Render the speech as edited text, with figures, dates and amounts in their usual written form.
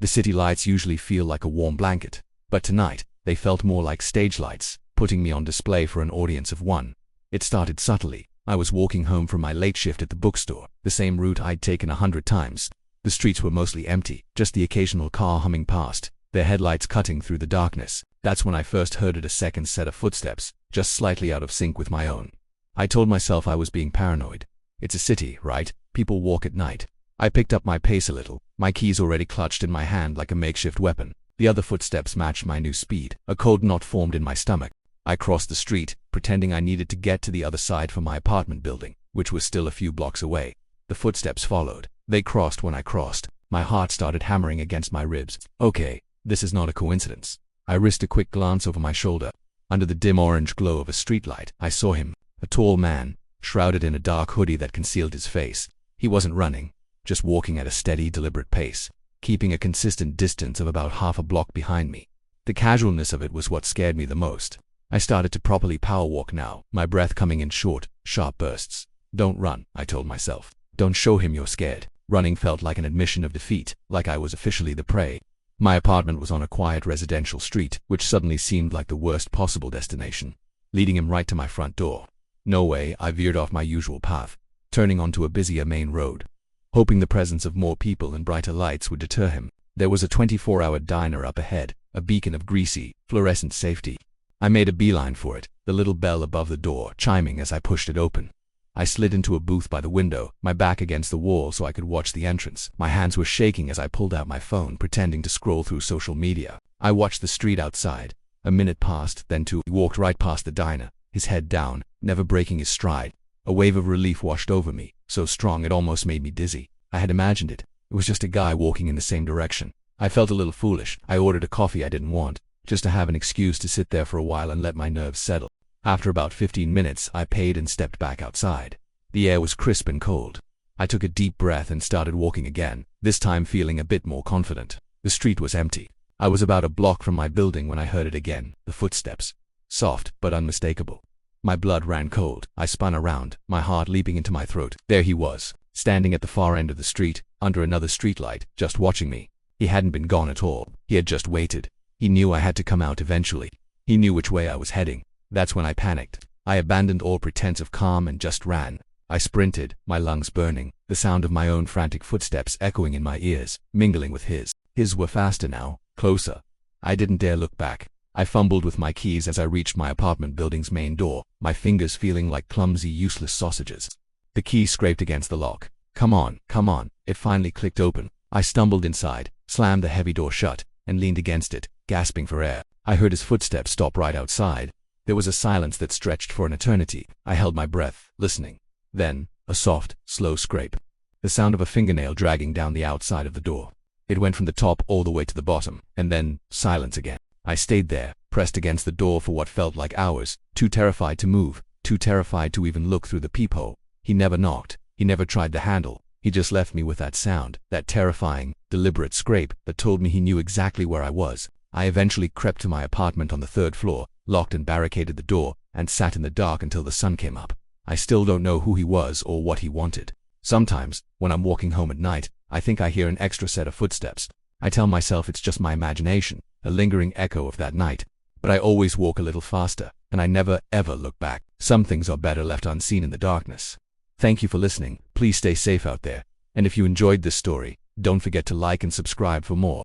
The city lights usually feel like a warm blanket, but tonight, they felt more like stage lights, putting me on display for an audience of one. It started subtly. I was walking home from my late shift at the bookstore, the same route I'd taken 100 times. The streets were mostly empty, just the occasional car humming past, their headlights cutting through the darkness. That's when I first heard a second set of footsteps, just slightly out of sync with my own. I told myself I was being paranoid. It's a city, right? People walk at night. I picked up my pace a little, my keys already clutched in my hand like a makeshift weapon. The other footsteps matched my new speed. A cold knot formed in my stomach. I crossed the street, pretending I needed to get to the other side for my apartment building, which was still a few blocks away. The footsteps followed. They crossed when I crossed. My heart started hammering against my ribs. Okay, this is not a coincidence. I risked a quick glance over my shoulder. Under the dim orange glow of a streetlight, I saw him, a tall man, shrouded in a dark hoodie that concealed his face. He wasn't running, just walking at a steady, deliberate pace, keeping a consistent distance of about half a block behind me. The casualness of it was what scared me the most. I started to properly power walk now, my breath coming in short, sharp bursts. Don't run, I told myself. Don't show him you're scared. Running felt like an admission of defeat, like I was officially the prey. My apartment was on a quiet residential street, which suddenly seemed like the worst possible destination, leading him right to my front door. No way, I veered off my usual path, turning onto a busier main road, hoping the presence of more people and brighter lights would deter him. There was a 24-hour diner up ahead, a beacon of greasy, fluorescent safety. I made a beeline for it, the little bell above the door chiming as I pushed it open. I slid into a booth by the window, my back against the wall so I could watch the entrance. My hands were shaking as I pulled out my phone, pretending to scroll through social media. I watched the street outside. A minute passed, then two. He walked right past the diner, his head down, never breaking his stride. A wave of relief washed over me, so strong it almost made me dizzy. I had imagined it. It was just a guy walking in the same direction. I felt a little foolish. I ordered a coffee I didn't want, just to have an excuse to sit there for a while and let my nerves settle. After about 15 minutes, I paid and stepped back outside. The air was crisp and cold. I took a deep breath and started walking again, this time feeling a bit more confident. The street was empty. I was about a block from my building when I heard it again, the footsteps. Soft, but unmistakable. My blood ran cold. I spun around, my heart leaping into my throat. There he was, standing at the far end of the street, under another streetlight, just watching me. He hadn't been gone at all. He had just waited. He knew I had to come out eventually. He knew which way I was heading. That's when I panicked. I abandoned all pretense of calm and just ran. I sprinted, my lungs burning, the sound of my own frantic footsteps echoing in my ears, mingling with his. His were faster now, closer. I didn't dare look back. I fumbled with my keys as I reached my apartment building's main door, my fingers feeling like clumsy, useless sausages. The key scraped against the lock. Come on, come on. It finally clicked open. I stumbled inside, slammed the heavy door shut, and leaned against it, gasping for air. I heard his footsteps stop right outside. There was a silence that stretched for an eternity. I held my breath, listening. Then, a soft, slow scrape. The sound of a fingernail dragging down the outside of the door. It went from the top all the way to the bottom, and then, silence again. I stayed there, pressed against the door for what felt like hours, too terrified to move, too terrified to even look through the peephole. He never knocked. He never tried the handle. He just left me with that sound, that terrifying, deliberate scrape that told me he knew exactly where I was. I eventually crept to my apartment on the 3rd floor, locked and barricaded the door, and sat in the dark until the sun came up. I still don't know who he was or what he wanted. Sometimes, when I'm walking home at night, I think I hear an extra set of footsteps. I tell myself it's just my imagination, a lingering echo of that night. But I always walk a little faster, and I never, ever look back. Some things are better left unseen in the darkness. Thank you for listening. Please stay safe out there. And if you enjoyed this story, don't forget to like and subscribe for more.